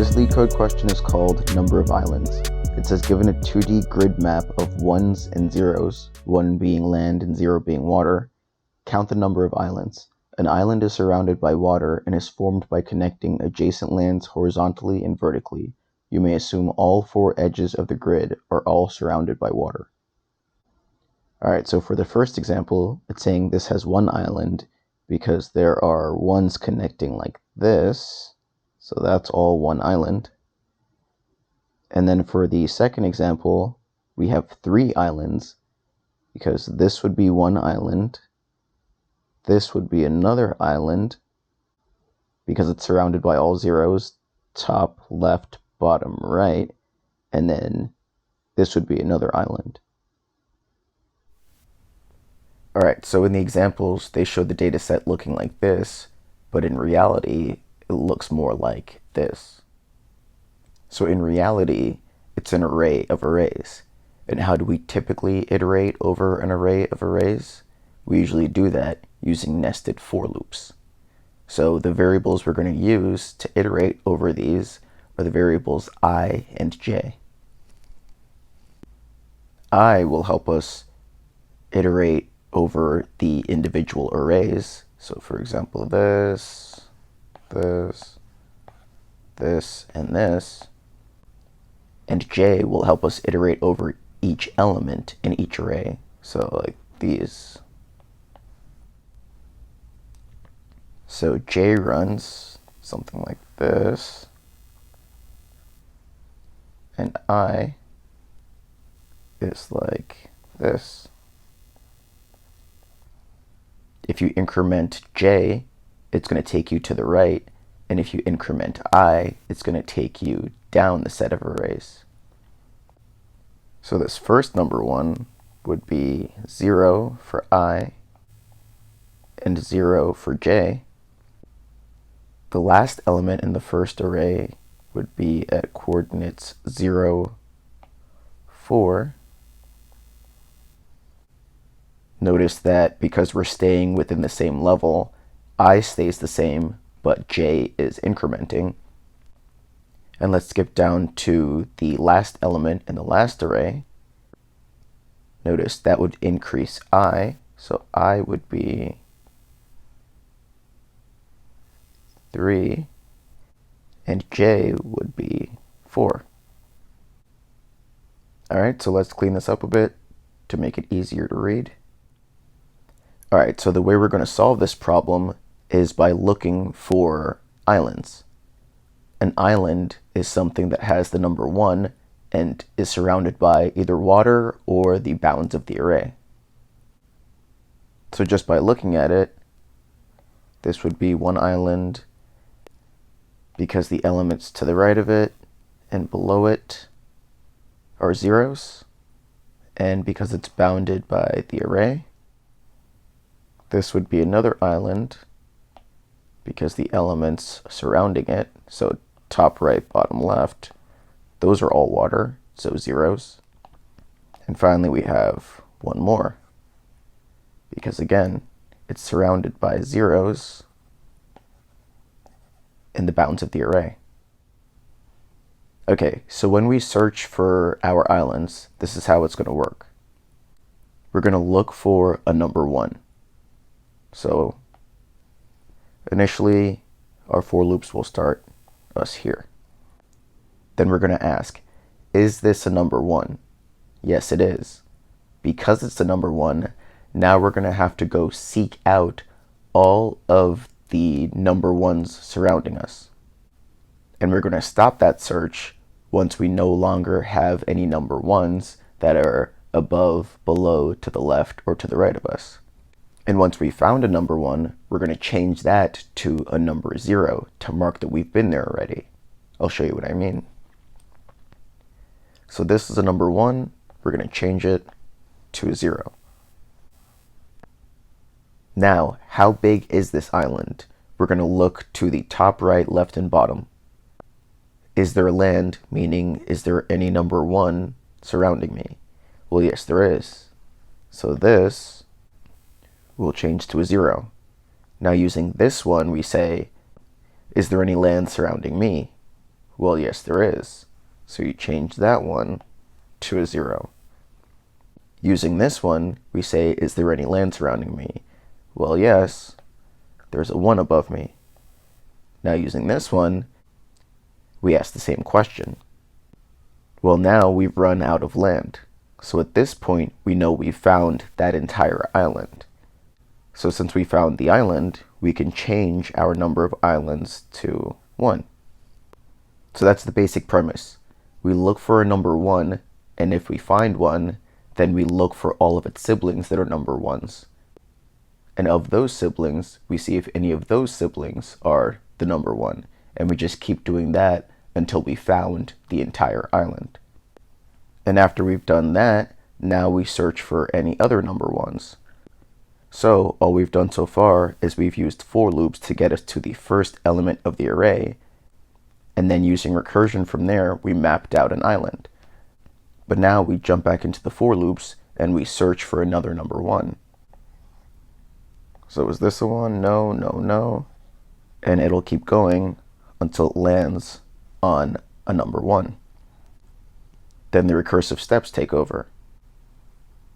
This LeetCode question is called number of islands. It says given a 2D grid map of ones and zeros, 1 being land and 0 being water, count the number of islands. An island is surrounded by water and is formed by connecting adjacent lands horizontally and vertically. You may assume all 4 edges of the grid are all surrounded by water. Alright, so for the first example, it's saying this has 1 island because there are ones connecting like this, so that's all 1 island. And then for the second example, we have 3 islands because this would be 1 island, this would be another island because it's surrounded by all zeros, top, left, bottom, right, and then this would be another island. Alright, so in the examples, they show the data set looking like this, but in reality, it looks more like this. So in reality, it's an array of arrays. And how do we typically iterate over an array of arrays? We usually do that using nested for loops. So the variables we're going to use to iterate over these are the variables I and j. I will help us iterate over the individual arrays. So for example, this, and this. And j will help us iterate over each element in each array. So like these. So j runs something like this. And I is like this. If you increment j, it's going to take you to the right, and if you increment I, it's going to take you down the set of arrays. So this first number 1 would be 0 for I and 0 for j. The last element in the first array would be at coordinates 0, 4. Notice that because we're staying within the same level, I stays the same, but j is incrementing. And let's skip down to the last element in the last array. Notice that would increase I, so I would be 3, and j would be 4. Alright, so let's clean this up a bit to make it easier to read. Alright, so the way we're going to solve this problem is by looking for islands. An island is something that has the number 1 and is surrounded by either water or the bounds of the array. So just by looking at it, this would be 1 island because the elements to the right of it and below it are zeros, and because it's bounded by the array. This would be another island because the elements surrounding it, so top right, bottom left, those are all water, so zeros. And finally we have 1 more because again, it's surrounded by zeros in the bounds of the array. Okay, so when we search for our islands, this is how it's going to work. We're going to look for a number 1. So initially, our for loops will start us here. Then we're going to ask, is this a number 1? Yes, it is. Because it's a number 1, now we're going to have to go seek out all of the number 1s surrounding us. And we're going to stop that search once we no longer have any number 1s that are above, below, to the left, or to the right of us. And once we found a number 1, we're going to change that to a number 0 to mark that we've been there already. I'll show you what I mean. So this is a number 1. We're going to change it to a 0. Now, how big is this island? We're going to look to the top, right, left, and bottom. Is there land, meaning is there any number 1 surrounding me? Well, yes, there is. So this will change to a 0. Now using this one, we say, is there any land surrounding me? Well, yes, there is. So you change that one to a 0. Using this one, we say, is there any land surrounding me? Well, yes, there's a 1 above me. Now using this one, we ask the same question. Well, now we've run out of land. So at this point, we know we've found that entire island. So since we found the island, we can change our number of islands to 1. So that's the basic premise. We look for a number 1, and if we find one, then we look for all of its siblings that are number 1s. And of those siblings, we see if any of those siblings are the number 1, and we just keep doing that until we found the entire island. And after we've done that, now we search for any other number 1s. So all we've done so far is we've used for loops to get us to the first element of the array, and then using recursion from there, we mapped out an island. But now we jump back into the for loops and we search for another number 1. So is this a 1? No, no, no. And it'll keep going until it lands on a number 1. Then the recursive steps take over.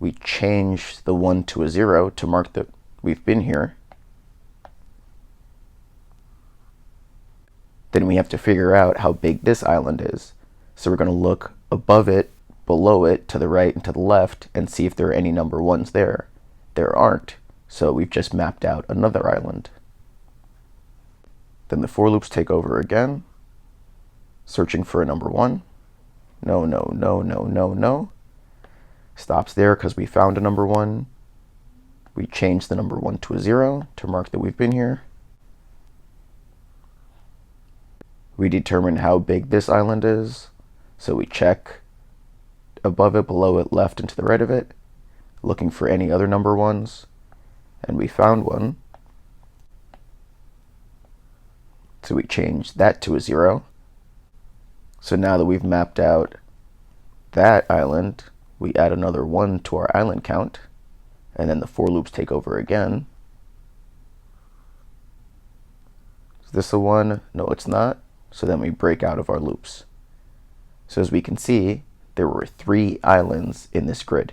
We change the 1 to a 0 to mark that we've been here. Then we have to figure out how big this island is. So we're going to look above it, below it, to the right and to the left, and see if there are any number 1s there. There aren't, so we've just mapped out another island. Then the for loops take over again, searching for a number 1. No, no, no, no, no, no. Stops there because we found a number 1. We change the number 1 to a 0 to mark that we've been here. We determine how big this island is, so we check above it, below it, left, and to the right of it, looking for any other number 1s, and we found one. So we change that to a 0. So now that we've mapped out that island, we add another 1 to our island count, and then the for loops take over again. Is this a 1? No, it's not. So then we break out of our loops. So as we can see, there were 3 islands in this grid.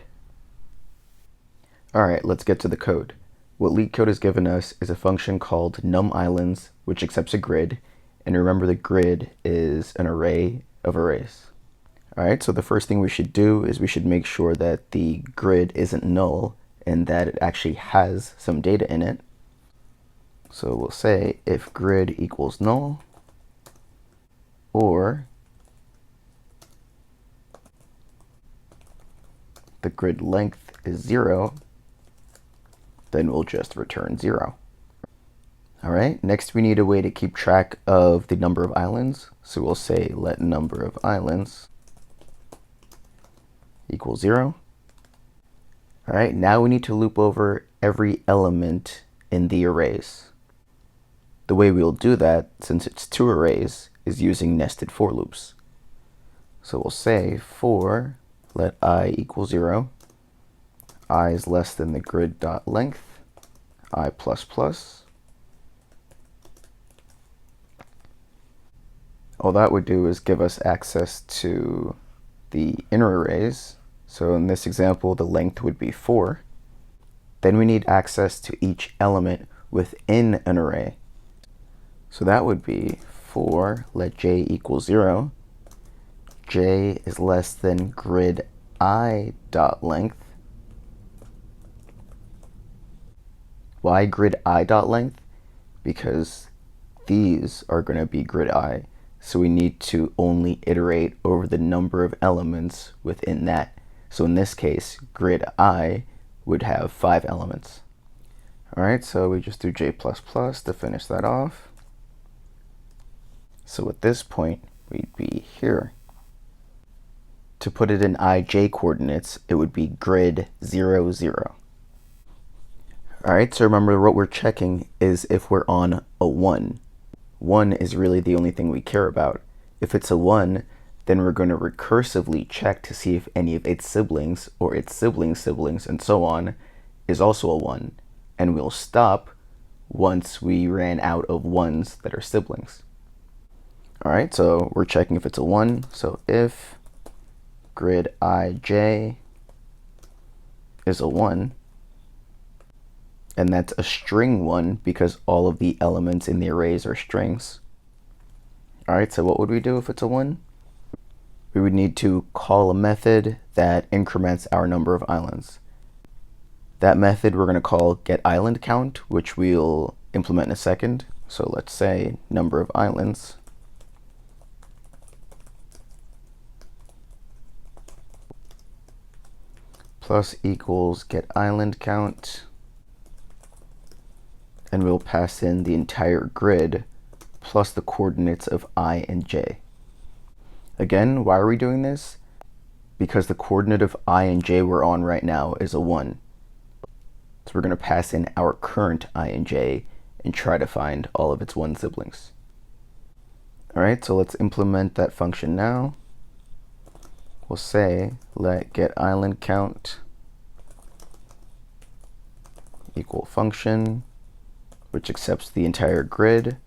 All right, let's get to the code. What LeetCode has given us is a function called numIslands, which accepts a grid. And remember, the grid is an array of arrays. All right, so the first thing we should do is we should make sure that the grid isn't null and that it actually has some data in it. So we'll say if grid equals null, or the grid length is 0, then we'll just return 0. All right, next we need a way to keep track of the number of islands. So we'll say let number of islands equal 0. All right, now we need to loop over every element in the arrays. The way we'll do that, since it's 2 arrays, is using nested for loops. So we'll say for let I equal 0, I is less than the grid dot length, I plus plus. All that would do is give us access to the inner arrays. So in this example, the length would be 4. Then we need access to each element within an array. So that would be for let j equal 0, j is less than grid I dot length. Why grid I dot length? Because these are going to be grid I. So we need to only iterate over the number of elements within that. So in this case, grid I would have 5 elements. All right, so we just do j++ to finish that off. So at this point, we'd be here. To put it in ij coordinates, it would be grid 0, 0. All right, so remember what we're checking is if we're on a 1. 1 is really the only thing we care about. If it's a 1, then we're going to recursively check to see if any of its siblings or its siblings' siblings and so on is also a 1. And we'll stop once we ran out of 1s that are siblings. All right, so we're checking if it's a 1. So if grid ij is a 1, and that's a string 1 because all of the elements in the arrays are strings. All right, so what would we do if it's a 1? We would need to call a method that increments our number of islands. That method we're going to call getIslandCount, which we'll implement in a second. So let's say number of islands plus equals getIslandCount, and we'll pass in the entire grid plus the coordinates of I and j. Again, why are we doing this? Because the coordinate of I and j we're on right now is a 1. So we're going to pass in our current I and j and try to find all of its 1 siblings. All right, so let's implement that function now. We'll say let getIslandCount equal function, which accepts the entire grid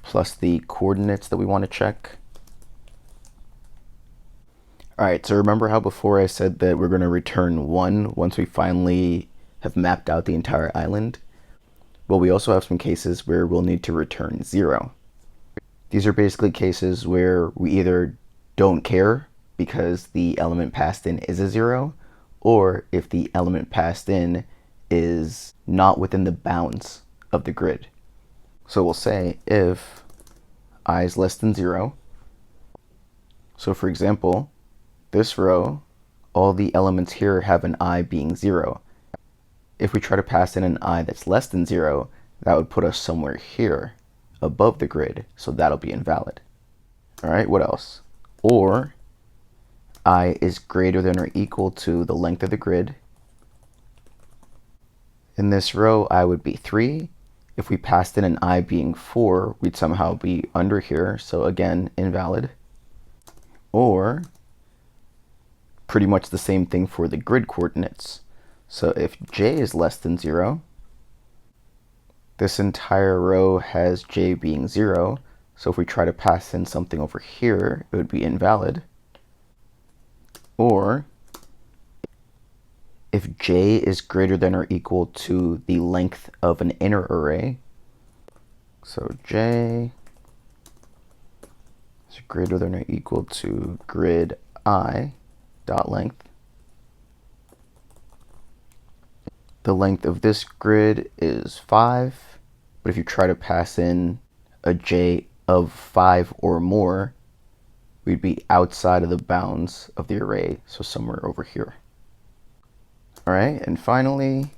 plus the coordinates that we want to check. All right, so remember how before I said that we're going to return 1 once we finally have mapped out the entire island? Well, we also have some cases where we'll need to return 0. These are basically cases where we either don't care because the element passed in is a 0, or if the element passed in is not within the bounds of the grid. So we'll say if I is less than 0. So for example, this row, all the elements here have an I being 0. If we try to pass in an I that's less than 0, that would put us somewhere here above the grid, so that'll be invalid. All right, what else? Or I is greater than or equal to the length of the grid. In this row, I would be 3. If we passed in an I being 4, we'd somehow be under here, so again, invalid. Or pretty much the same thing for the grid coordinates. So if j is less than 0, this entire row has j being 0, so if we try to pass in something over here, it would be invalid. Or if j is greater than or equal to the length of an inner array, so j is greater than or equal to grid I dot length. The length of this grid is 5, but if you try to pass in a j of 5 or more, we'd be outside of the bounds of the array, so somewhere over here. All right, and finally,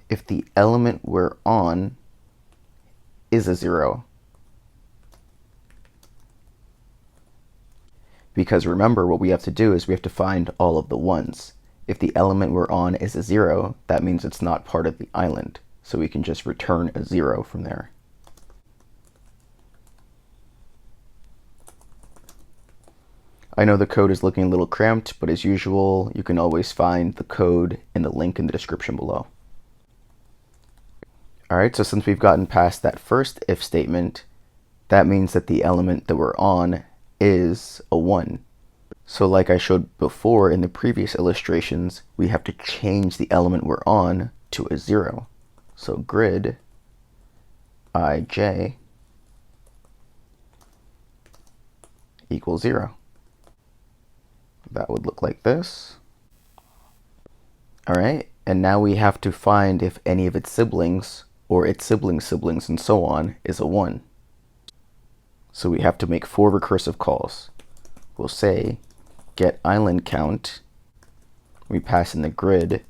if the element we're on is a 0, because remember what we have to do is we have to find all of the 1s. If the element we're on is a 0, that means it's not part of the island, so we can just return a 0 from there. I know the code is looking a little cramped, but as usual, you can always find the code in the link in the description below. All right, so since we've gotten past that first if statement, that means that the element that we're on is a 1. So like I showed before in the previous illustrations, we have to change the element we're on to a 0. So grid ij equals 0. That would look like this. All right, and now we have to find if any of its siblings or its siblings and so on is a 1. So we have to make 4 recursive calls. We'll say getIslandCount. We pass in the grid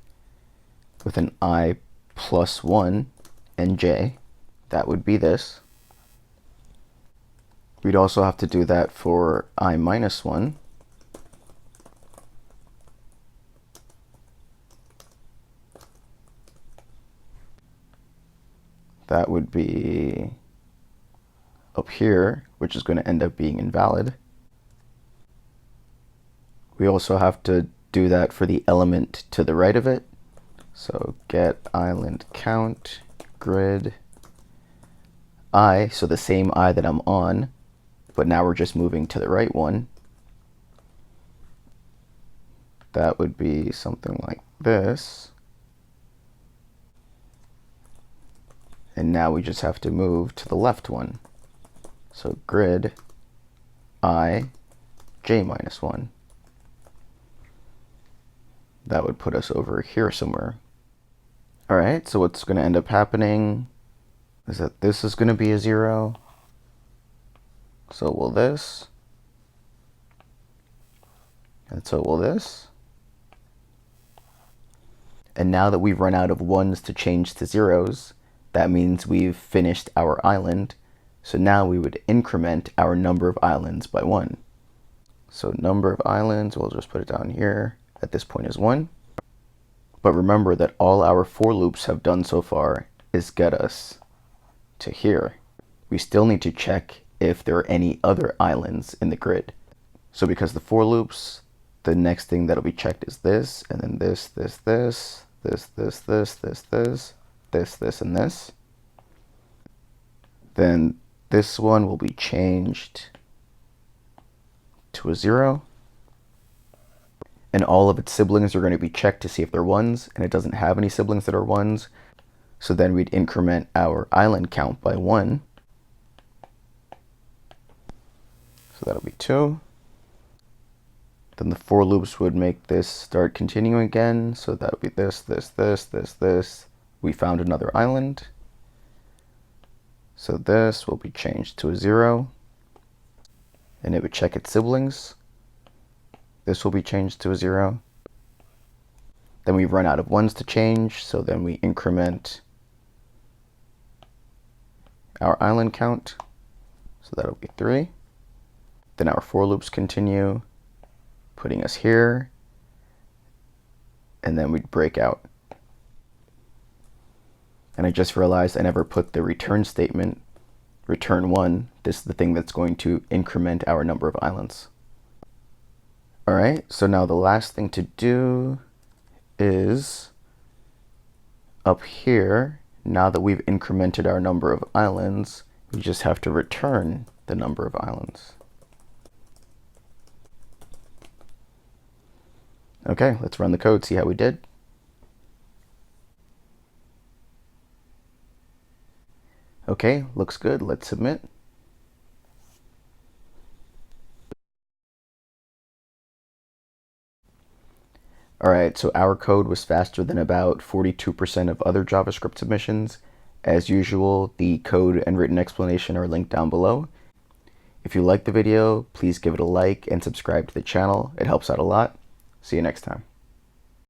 with an I plus 1 and j. That would be this. We'd also have to do that for I minus 1. That would be up here, which is going to end up being invalid. We also have to do that for the element to the right of it. So getIslandCount grid I, so the same I that I'm on, but now we're just moving to the right one. That would be something like this. And now we just have to move to the left one. So grid I j minus 1. That would put us over here somewhere. All right, so what's going to end up happening is that this is going to be a 0. So will this. And so will this. And now that we've run out of 1s to change to 0s, that means we've finished our island. So now we would increment our number of islands by 1. So number of islands, we'll just put it down here, at this point is 1. But remember that all our for loops have done so far is get us to here. We still need to check if there are any other islands in the grid. So because the for loops, the next thing that'll be checked is this, and then this, this, this, this, this, this, this, this, this, this, and this. Then this one will be changed to a 0. And all of its siblings are going to be checked to see if they're 1s, and it doesn't have any siblings that are 1s. So then we'd increment our island count by 1. So that'll be 2. Then the for loops would make this start continuing again. So that would be this, this, this, this, this. We found another island. So this will be changed to a 0. And it would check its siblings. This will be changed to a 0. Then we run out of 1s to change. So then we increment our island count. So that'll be 3. Then our for loops continue, putting us here, and then we'd break out. And I just realized I never put the return statement, return 1. This is the thing that's going to increment our number of islands. All right, so now the last thing to do is up here, now that we've incremented our number of islands, we just have to return the number of islands. Okay, let's run the code, see how we did. Okay, looks good. Let's submit. All right, so our code was faster than about 42% of other JavaScript submissions. As usual, the code and written explanation are linked down below. If you liked the video, please give it a like and subscribe to the channel. It helps out a lot. See you next time.